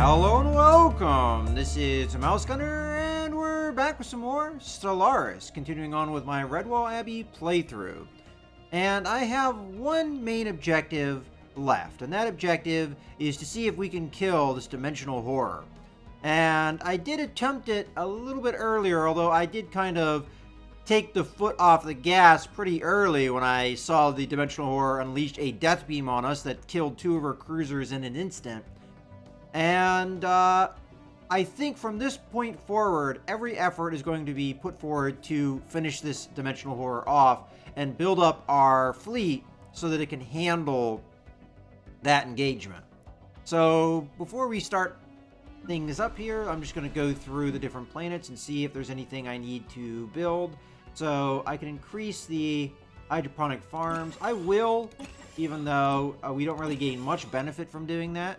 Hello and welcome! This is Mouse Gunner, and we're back with some more Stellaris, continuing on with my Redwall Abbey playthrough. And I have one main objective left, and that objective is to see if we can kill this dimensional horror. And I did attempt it a little bit earlier, although I did kind of take the foot off the gas pretty early when I saw the dimensional horror unleash a death beam on us that killed two of our cruisers in an instant. And I think from this point forward, every effort is going to be put forward to finish this dimensional horror off and build up our fleet so that it can handle that engagement. So before we start things up here, I'm just going to go through the different planets and see if there's anything I need to build. So I can increase the hydroponic farms. I will, even though we don't really gain much benefit from doing that.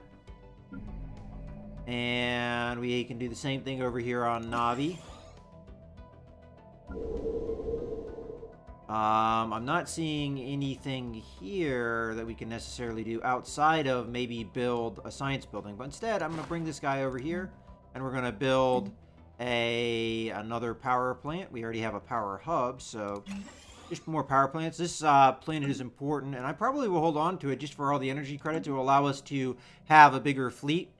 And we can do the same thing over here on Navi. I'm not seeing anything here that we can necessarily do outside of maybe build a science building. But instead, I'm going to bring this guy over here, and we're going to build another power plant. We already have a power hub, so just more power plants. This planet is important, and I probably will hold on to it just for all the energy credit to allow us to have a bigger fleet.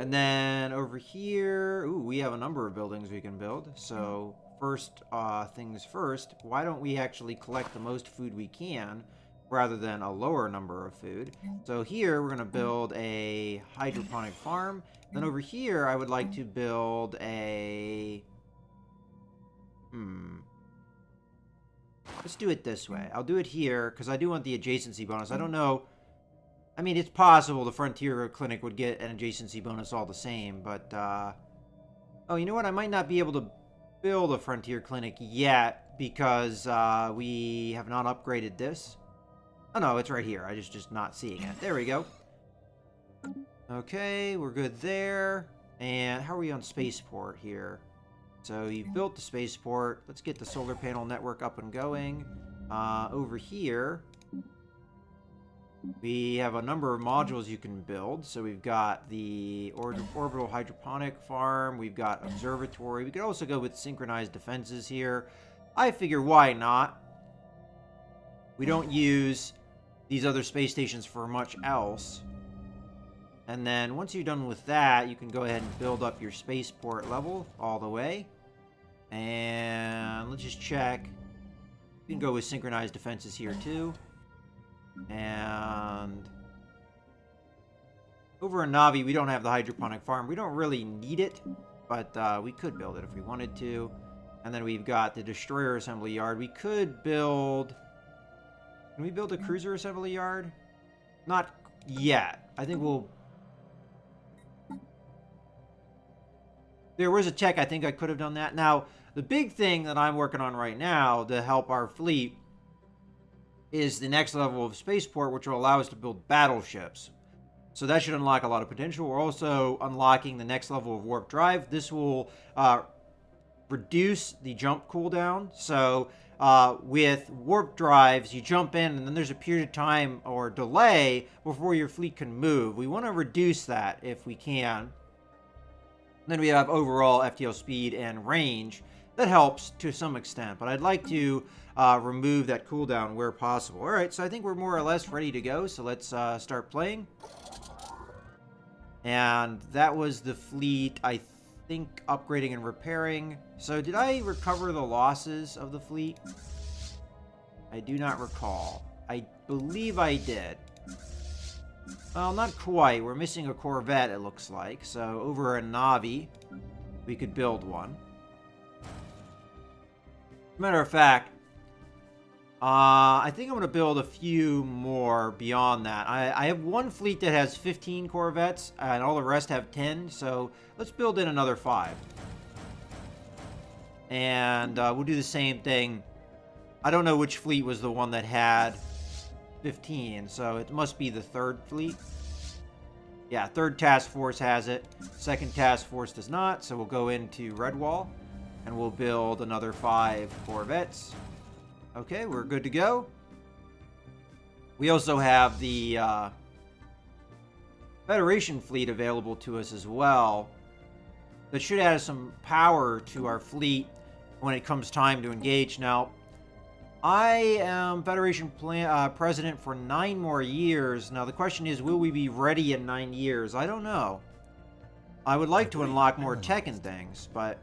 And then over here, ooh, we have a number of buildings we can build. So first things first, why don't we actually collect the most food we can rather than a lower number of food? So here we're going to build a hydroponic farm. Then over here, I would like to build a... Let's do it this way. I'll do it here because I do want the adjacency bonus. I don't know... I mean, it's possible the Frontier Clinic would get an adjacency bonus all the same, but, oh, you know what? I might not be able to build a Frontier Clinic yet because, we have not upgraded this. Oh, no, it's right here. I just not seeing it. There we go. Okay, we're good there. And how are we on spaceport here? So you've built the spaceport. Let's get the solar panel network up and going. Over here... we have a number of modules you can build. So we've got the orbital hydroponic farm. We've got observatory. We could also go with synchronized defenses here. I figure why not? We don't use these other space stations for much else. And then once you're done with that, you can go ahead and build up your spaceport level all the way. And let's just check. You can go with synchronized defenses here too. And over in Navi, we don't have the hydroponic farm. We don't really need it, but we could build it if we wanted to. And then we've got the destroyer assembly yard. We could build... Can we build a cruiser assembly yard? Not yet. I think we'll... There was a check. I think I could have done that. Now, the big thing that I'm working on right now to help our fleet is the next level of spaceport, which will allow us to build battleships. So that should unlock a lot of potential. We're also unlocking the next level of warp drive. This will reduce the jump cooldown. So with warp drives, you jump in and then there's a period of time or delay before your fleet can move. We want to reduce that if we can. Then we have overall FTL speed and range. That helps to some extent, but I'd like to remove that cooldown where possible. All right, so I think we're more or less ready to go, so let's start playing. And that was the fleet, I think, upgrading and repairing. So did I recover the losses of the fleet? I do not recall. I believe I did. Well, not quite. We're missing a Corvette, it looks like. So over in Navi, we could build one. Matter of fact, I think I'm going to build a few more beyond that. I have one fleet that has 15 Corvettes, and all the rest have 10, so let's build in another 5. And we'll do the same thing. I don't know which fleet was the one that had 15, so it must be the third fleet. Yeah, third task force has it. Second task force does not, so we'll go into Redwall. And we'll build another 5 Corvettes. Okay, we're good to go. We also have the Federation fleet available to us as well. That should add some power to our fleet when it comes time to engage. Now, I am Federation president for 9 more years. Now, the question is, will we be ready in 9 years? I don't know. I would like to unlock more tech and things, but...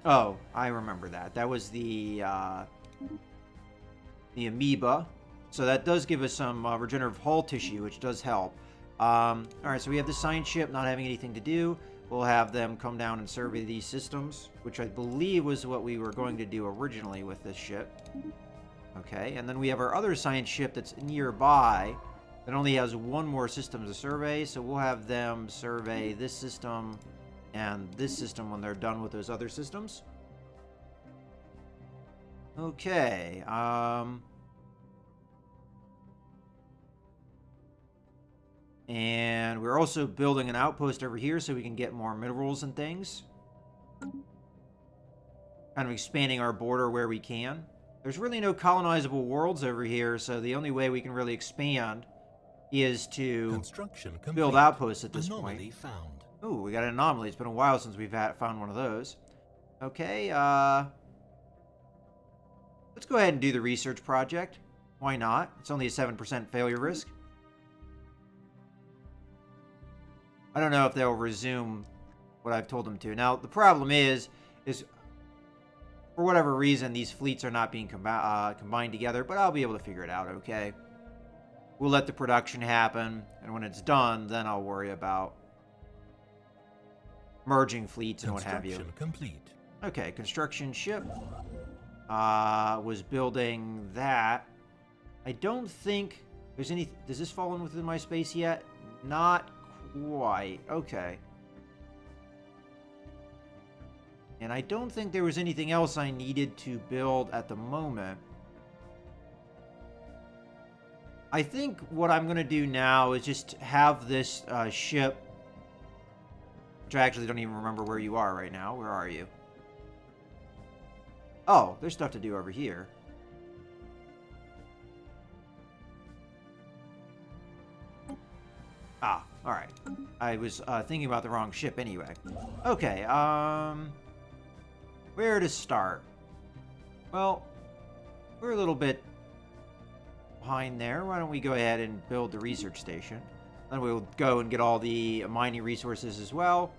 Oh, I remember that. That was the amoeba. So that does give us some regenerative hull tissue, which does help. Alright, so we have the science ship not having anything to do. We'll have them come down and survey these systems, which I believe was what we were going to do originally with this ship. Okay, and then we have our other science ship that's nearby that only has 1 more system to survey, so we'll have them survey this system and this system when they're done with those other systems. Okay, and we're also building an outpost over here so we can get more minerals and things. Kind of expanding our border where we can. There's really no colonizable worlds over here, so the only way we can really expand is to build outposts at this point. Found. Ooh, we got an anomaly. It's been a while since we've found one of those. Okay, let's go ahead and do the research project. Why not? It's only a 7% failure risk. I don't know if they'll resume what I've told them to. Now, the problem is for whatever reason, these fleets are not being combined together, but I'll be able to figure it out, okay? We'll let the production happen, and when it's done, then I'll worry about merging fleets and what have you. Complete. Okay, construction ship. Was building that. I don't think there's any... Does this fall in within my space yet? Not quite. Okay. And I don't think there was anything else I needed to build at the moment. I think what I'm going to do now is just have this ship... Which I actually don't even remember where you are right now. Where are you? Oh, there's stuff to do over here. Ah, alright. I was thinking about the wrong ship anyway. Okay, where to start? Well, we're a little bit behind there. Why don't we go ahead and build the research station? Then we'll go and get all the mining resources as well.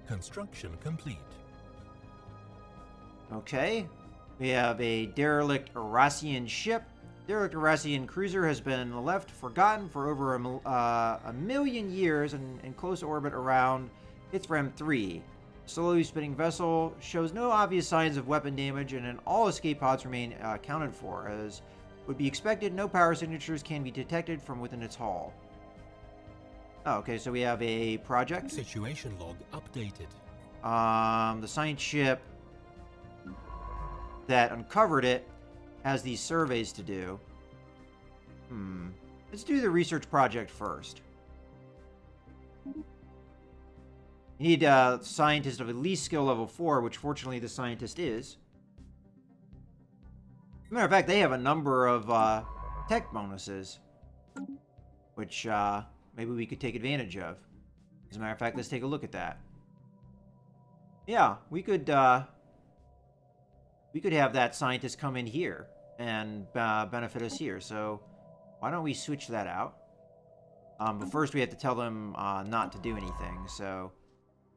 Construction complete. Okay. We have a derelict Erasian ship. Derelict Erasian cruiser has been left forgotten for over a million years and in close orbit around Ithram 3. Slowly spinning vessel shows no obvious signs of weapon damage, and all escape pods remain accounted for. As would be expected, no power signatures can be detected from within its hull. Oh, okay, so we have a project. Situation log updated. The science ship that uncovered it has these surveys to do. Let's do the research project first. You need a scientist of at least skill level 4, which fortunately the scientist is. As a matter of fact, they have a number of tech bonuses, which maybe we could take advantage of. As a matter of fact, let's take a look at that. Yeah, we could have that scientist come in here and benefit us here. So why don't we switch that out? But first we have to tell them not to do anything. So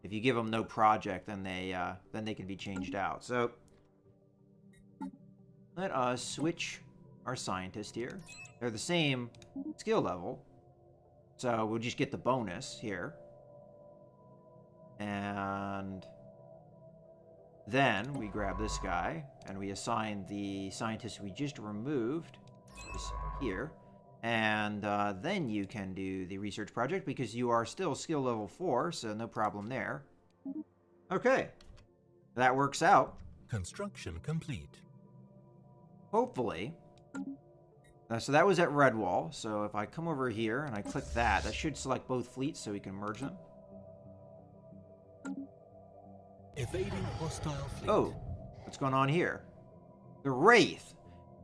if you give them no project, then they can be changed out. So let us switch our scientist here. They're the same skill level, so we'll just get the bonus here. And then we grab this guy and we assign the scientist we just removed here. And then you can do the research project because you are still skill level 4, so no problem there. Okay. That works out. Construction complete. Hopefully. So that was at Redwall. So if I come over here and I click that, that should select both fleets so we can merge them. Evading hostile fleet. Oh, what's going on here? The Wraith.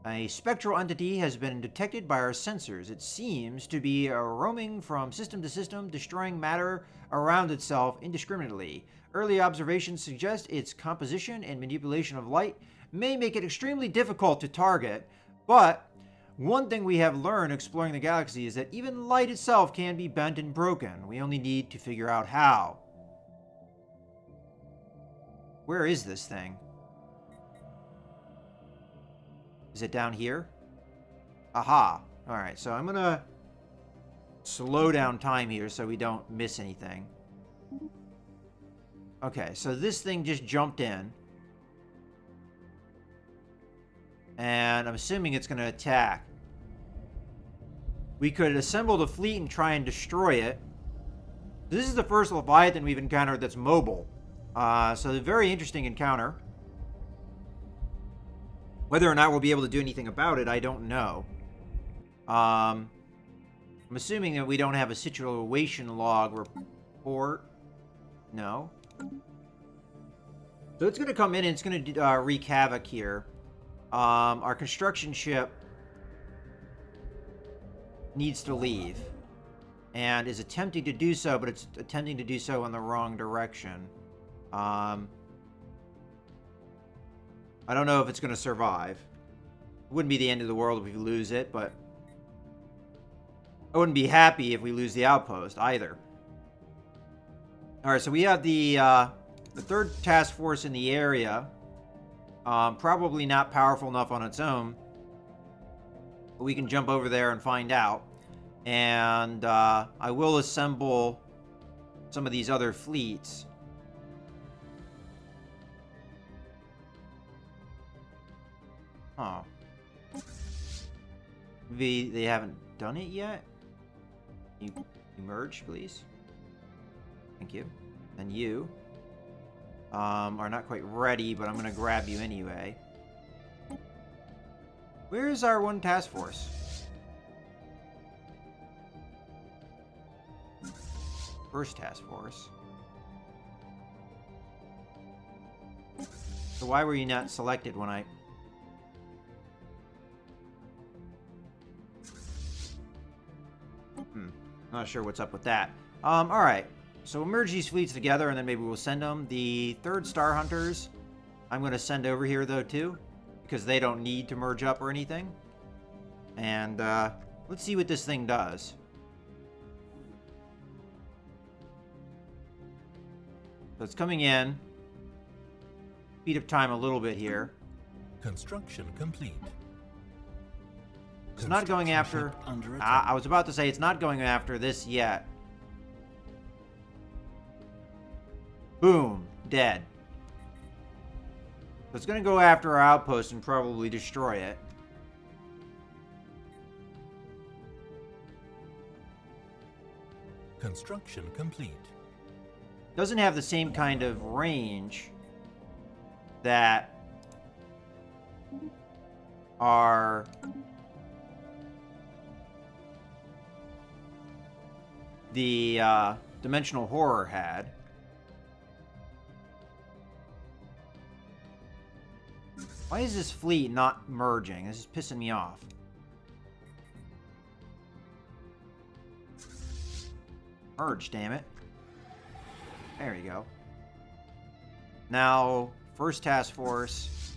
A spectral entity has been detected by our sensors. It seems to be roaming from system to system, destroying matter around itself indiscriminately. Early observations suggest its composition and manipulation of light may make it extremely difficult to target, but one thing we have learned exploring the galaxy is that even light itself can be bent and broken. We only need to figure out how. Where is this thing? Is it down here? Aha. Alright, so I'm gonna slow down time here so we don't miss anything. Okay, so this thing just jumped in. And I'm assuming it's gonna attack. We could assemble the fleet and try and destroy it. This is the first Leviathan we've encountered that's mobile. So a very interesting encounter. Whether or not we'll be able to do anything about it, I don't know. I'm assuming that we don't have a situation log report. No. So it's going to come in and it's going to wreak havoc here. Our construction ship needs to leave. And is attempting to do so, but it's attempting to do so in the wrong direction. I don't know if it's going to survive. It wouldn't be the end of the world if we lose it, but I wouldn't be happy if we lose the outpost either. Alright, so we have the third task force in the area. Probably not powerful enough on its own. But we can jump over there and find out. And I will assemble some of these other fleets. Huh. Maybe they haven't done it yet? You merge, please. Thank you. And you are not quite ready, but I'm going to grab you anyway. Where's our one task force? First task force. So why were you not selected when I... Not sure what's up with that. Alright. So we'll merge these fleets together and then maybe we'll send them. The third Star Hunters, I'm going to send over here though too. Because they don't need to merge up or anything. And let's see what this thing does. So it's coming in. Speed up time a little bit here. Construction complete. It's not going after... I was about to say it's not going after this yet. Boom. Dead. So it's going to go after our outpost and probably destroy it. Construction complete. Doesn't have the same kind of range that our... the Dimensional Horror had. Why is this fleet not merging? This is pissing me off. Merge, damn it. There you go. Now, first task force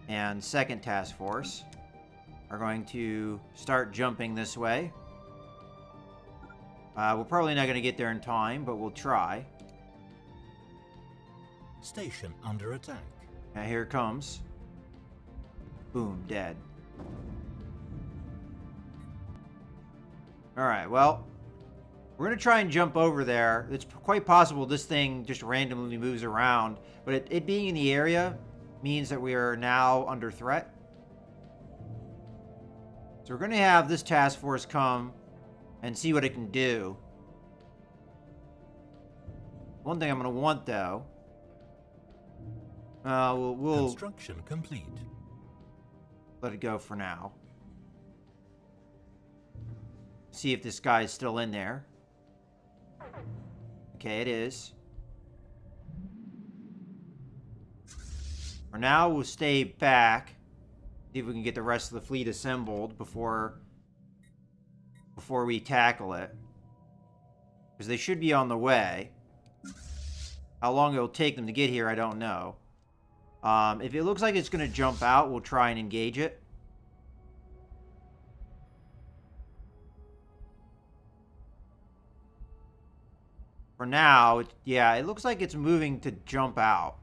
and second task force are going to start jumping this way. We're probably not going to get there in time, but we'll try. Station under attack. Now here it comes. Boom, dead. Alright, well, we're going to try and jump over there. It's quite possible this thing just randomly moves around, but it being in the area means that we are now under threat. So we're going to have this task force come and see what it can do. One thing I'm going to want, though, we'll Construction complete. let it go for now. See if this guy's still in there. Okay, it is. For now, we'll stay back See if we can get the rest of the fleet assembled before we tackle it. Because they should be on the way. How long it'll take them to get here, I don't know. If it looks like it's going to jump out, we'll try and engage it. For now, yeah, it looks like it's moving to jump out,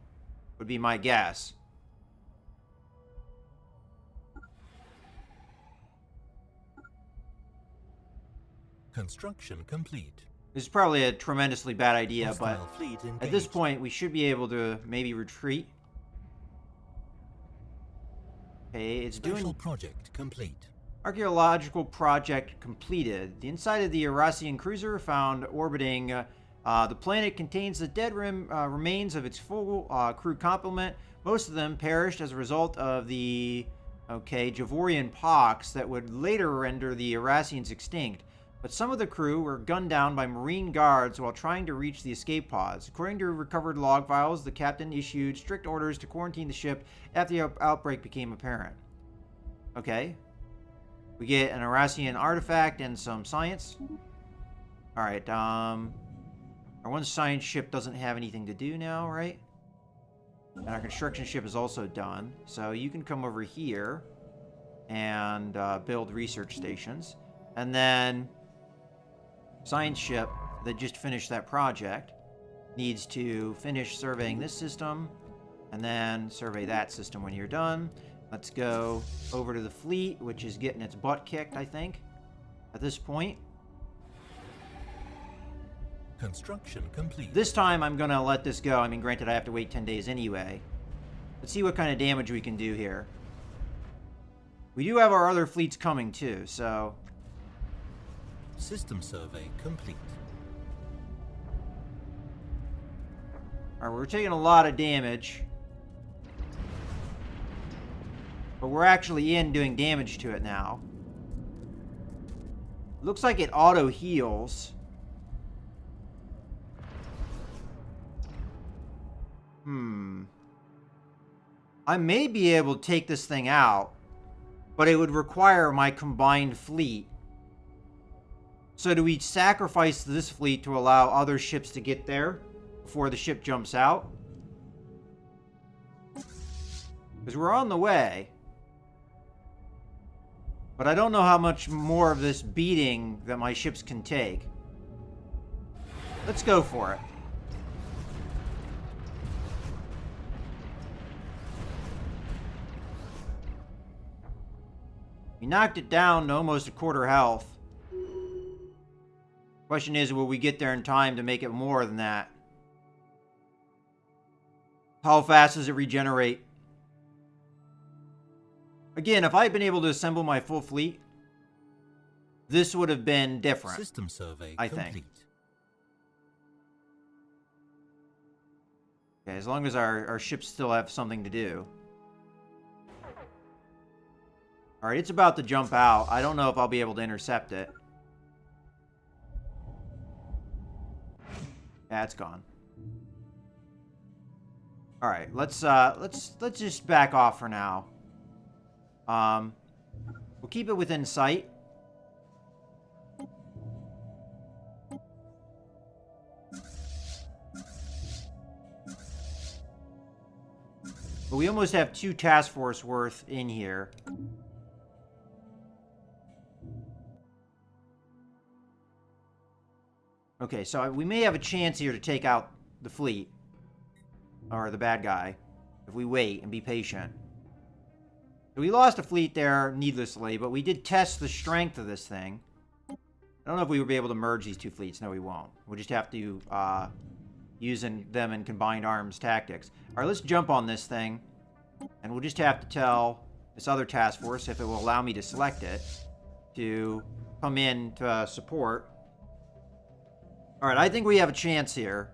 would be my guess. Construction complete. This is probably a tremendously bad idea, Hostile but fleet engaged. at this point, we should be able to maybe retreat. Okay, it's Special doing... project complete. Archaeological project completed. The inside of the Eurasian cruiser found orbiting the planet contains the dead remains of its full crew complement. Most of them perished as a result of the Javorian pox that would later render the Eurasians extinct. But some of the crew were gunned down by Marine guards while trying to reach the escape pods. According to recovered log files, the captain issued strict orders to quarantine the ship after the outbreak became apparent. Okay. We get an Eurasian artifact and some science. Alright, our one science ship doesn't have anything to do now, right? And our construction ship is also done. So you can come over here and build research stations. And then science ship that just finished that project needs to finish surveying this system and then survey that system when you're done. Let's go over to the fleet, which is getting its butt kicked, I think, at this point. Construction complete. This time I'm going to let this go. I mean, granted, I have to wait 10 days anyway. Let's see what kind of damage we can do here. We do have our other fleets coming, too, so... System survey complete. Alright, we're taking a lot of damage. But we're actually doing damage to it now. Looks like it auto-heals. I may be able to take this thing out, but it would require my combined fleet. So do we sacrifice this fleet to allow other ships to get there before the ship jumps out? Because we're on the way. But I don't know how much more of this beating that my ships can take. Let's go for it. We knocked it down to almost a quarter health. Question is, will we get there in time to make it more than that? How fast does it regenerate? Again, if I had been able to assemble my full fleet, this would have been different. System survey I complete. think. Okay, as long as our ships still have something to do. Alright, it's about to jump out. I don't know if I'll be able to intercept it. Yeah, it's gone. Alright, let's just back off for now. We'll keep it within sight. But we almost have 2 task force worth in here. Okay, so we may have a chance here to take out the fleet. Or the bad guy. If we wait and be patient. We lost a fleet there needlessly, but we did test the strength of this thing. I don't know if we will be able to merge these 2 fleets. No, we won't. We'll just have to use them in combined arms tactics. Alright, let's jump on this thing. And we'll just have to tell this other task force, if it will allow me to select it, to come in to support. Alright, I think we have a chance here.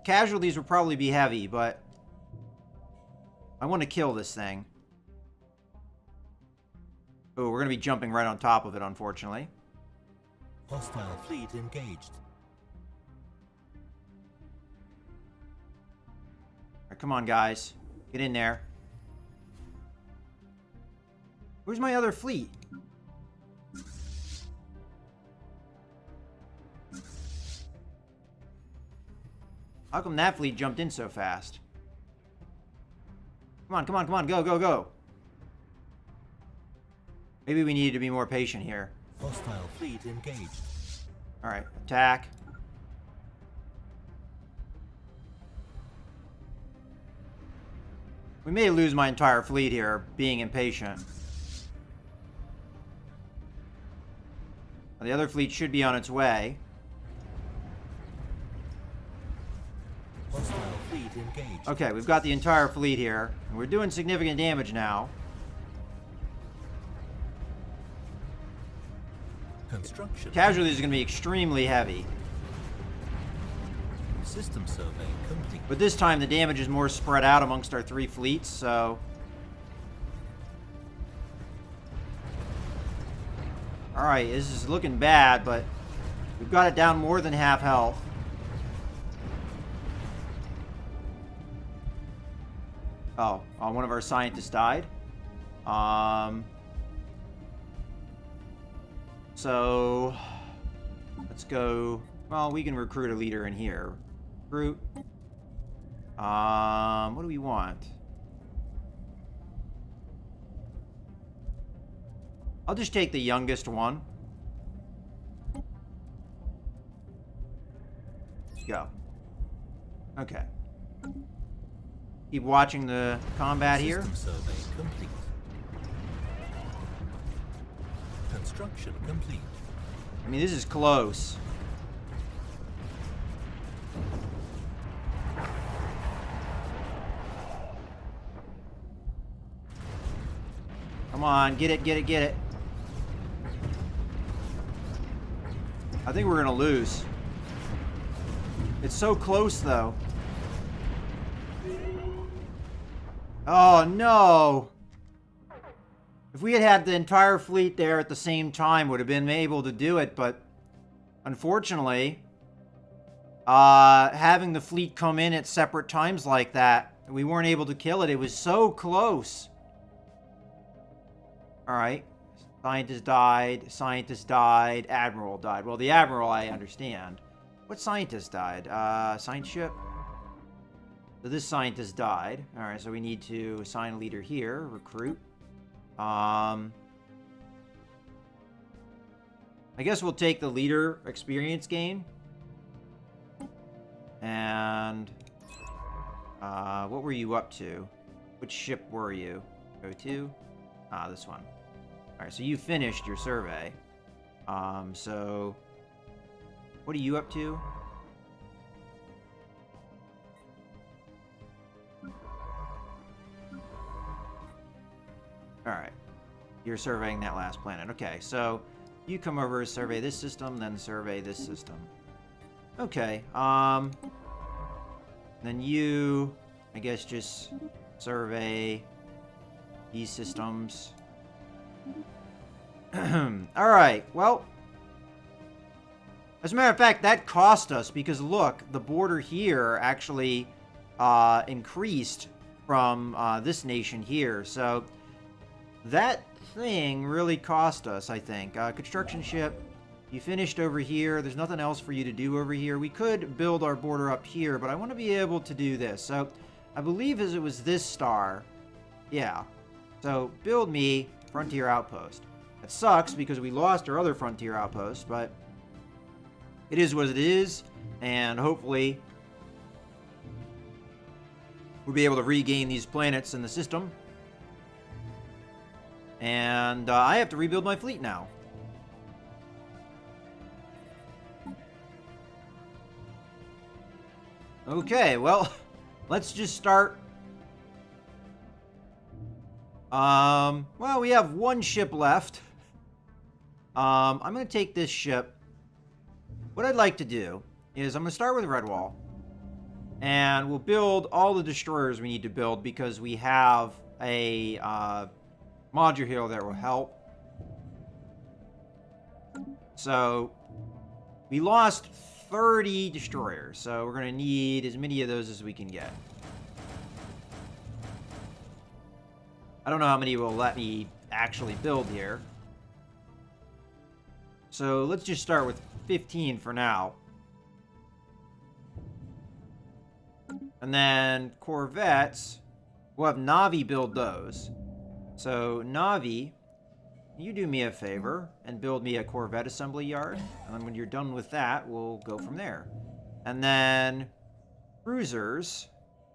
Casualties will probably be heavy, but I want to kill this thing. Oh, we're going to be jumping right on top of it, unfortunately. Hostile fleet engaged. Alright, come on, guys. Get in there. Where's my other fleet? How come that fleet jumped in so fast? Come on, come on, come on. Go, go, go. Maybe we needed to be more patient here. Hostile fleet engaged. Alright, attack. We may lose my entire fleet here, being impatient. The other fleet should be on its way. Hostile fleet engaged. Okay, we've got the entire fleet here. And we're doing significant damage now. Construction. Casualties are going to be extremely heavy. System survey complete. But this time the damage is more spread out amongst our 3 fleets, so... Alright, this is looking bad, but we've got it down more than half health. Oh, one of our scientists died. So let's go. Well, we can recruit a leader in here. Recruit. What do we want? I'll just take the youngest one. Go. Okay. Keep watching the combat here. System survey complete. Construction complete. I mean, this is close. Come on, get it, get it, get it. I think we're gonna lose. It's so close, though. Oh, no! If we had had the entire fleet there at the same time, would have been able to do it, but unfortunately, having the fleet come in at separate times like that, we weren't able to kill it. It was so close. Alright. Scientist died, Admiral died. Well, the Admiral I understand. What scientist died? Science ship? So this scientist died. Alright, so we need to assign a leader here. Recruit. I guess we'll take the leader experience gain. And what were you up to? Which ship were you? Go to? This one. Alright, so you finished your survey. So what are you up to? Alright. You're surveying that last planet. Okay, so you come over, survey this system, then survey this system. Okay, then you, I guess, just survey these systems. Alright, well, as a matter of fact, that cost us, because look, the border here actually increased from this nation here, so that thing really cost us, I think. Construction ship, you finished over here. There's nothing else for you to do over here. We could build our border up here, but I want to be able to do this. So I believe as it was this star. Yeah. So build me frontier outpost. That sucks because we lost our other frontier outpost, but it is what it is, and hopefully we'll be able to regain these planets in the system. And I have to rebuild my fleet now. Okay, well, let's just start. Well, we have one ship left. I'm going to take this ship. What I'd like to do is I'm going to start with Redwall. And we'll build all the destroyers we need to build because we have a module here that will help. So we lost 30 destroyers, so we're going to need as many of those as we can get. I don't know how many will let me actually build here. So let's just start with 15 for now. And then corvettes, we'll have Navi build those. So Navi, you do me a favor and build me a corvette assembly yard. And then when you're done with that, we'll go from there. And then cruisers,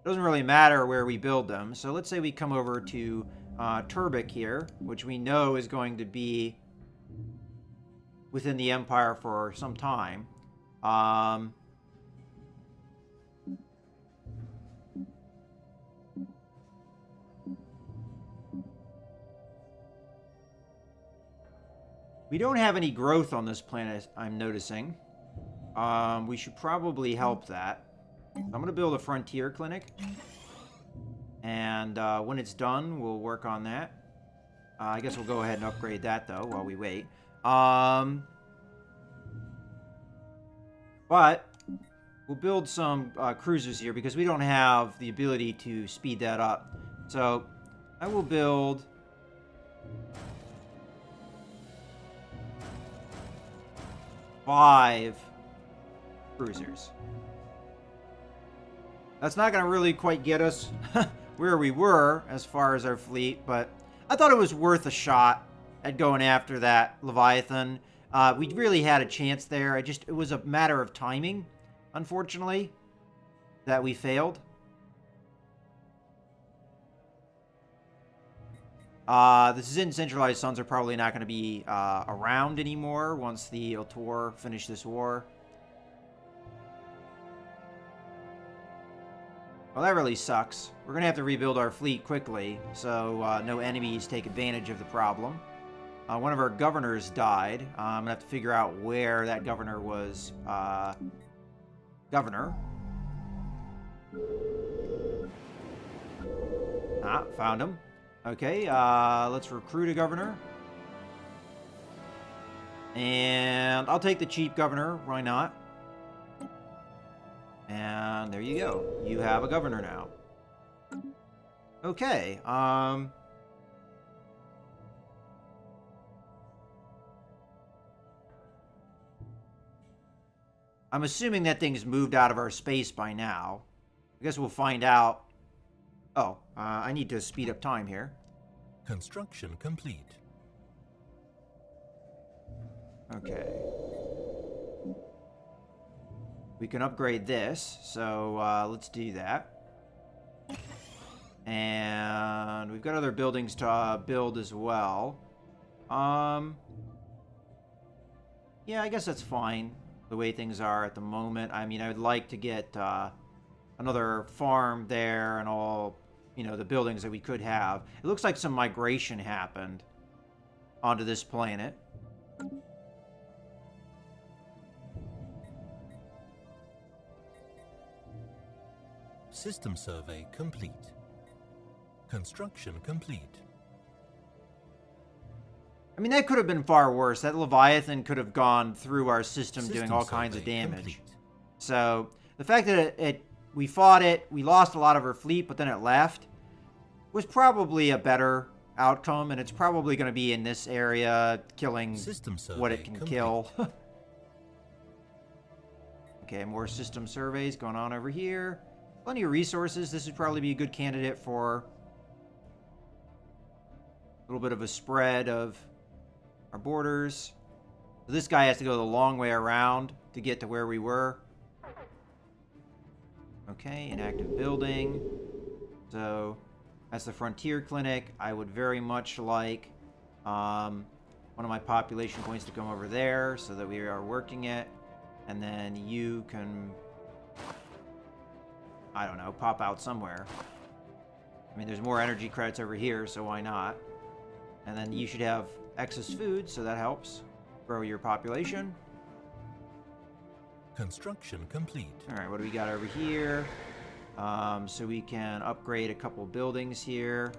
doesn't really matter where we build them. So let's say we come over to Turbik here, which we know is going to be within the Empire for some time. We don't have any growth on this planet, I'm noticing. We should probably help that. I'm going to build a frontier clinic. And when it's done, we'll work on that. I guess we'll go ahead and upgrade that, though, while we wait. But we'll build some cruisers here because we don't have the ability to speed that up. So I will build 5 cruisers. That's not going to really quite get us where we were as far as our fleet, but I thought it was worth a shot at going after that Leviathan. We really had a chance there. It was a matter of timing, unfortunately, that we failed. The Zin centralized suns are probably not going to be around anymore once the Iltor finish this war. Well, that really sucks. We're going to have to rebuild our fleet quickly, so no enemies take advantage of the problem. One of our governors died. I'm going to have to figure out where that governor was. Governor. Found him. Okay, let's recruit a governor. And I'll take the cheap governor. Why not? And there you go. You have a governor now. Okay, I'm assuming that thing's moved out of our space by now. I guess we'll find out. Oh, I need to speed up time here. Construction complete. Okay. We can upgrade this, so let's do that. And we've got other buildings to build as well. Yeah, I guess that's fine, the way things are at the moment. I mean, I would like to get another farm there and all, you know, the buildings that we could have. It looks like some migration happened onto this planet. System survey complete. Construction complete. I mean, that could have been far worse. That Leviathan could have gone through our system doing all kinds of damage. Complete. So, the fact that we fought it, we lost a lot of our fleet, but then it left, was probably a better outcome, and it's probably going to be in this area, killing what it can kill. Okay, more system surveys going on over here. Plenty of resources. This would probably be a good candidate for a little bit of a spread of our borders. So this guy has to go the long way around to get to where we were. Okay, an active building. So that's the Frontier Clinic. I would very much like one of my population points to come over there so that we are working it. And then you can, I don't know, pop out somewhere. I mean, there's more energy credits over here, so why not? And then you should have excess food, so that helps grow your population. Construction complete. All right, what do we got over here? So we can upgrade a couple buildings here.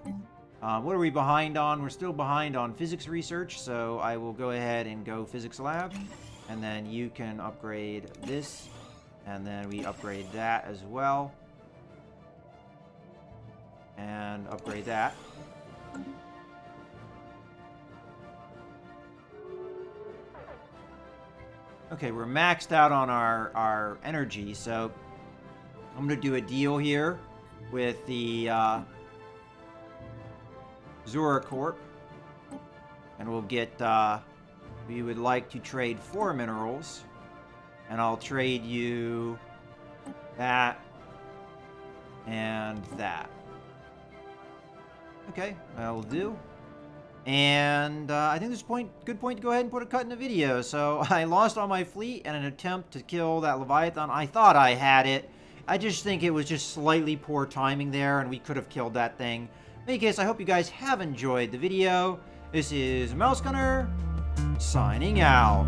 What are we behind on? We're still behind on physics research, so I will go ahead and go physics lab. And then you can upgrade this, and then we upgrade that as well. And upgrade that. Okay, we're maxed out on our energy, so I'm going to do a deal here with the Zora Corp. And we'll get, we would like to trade 4 minerals. And I'll trade you that and that. Okay, that'll do. And I think this is a good point to go ahead and put a cut in the video. So I lost all my fleet in an attempt to kill that Leviathan. I thought I had it. I just think it was just slightly poor timing there, and we could have killed that thing. In any case, I hope you guys have enjoyed the video. This is Mouse Gunner, signing out.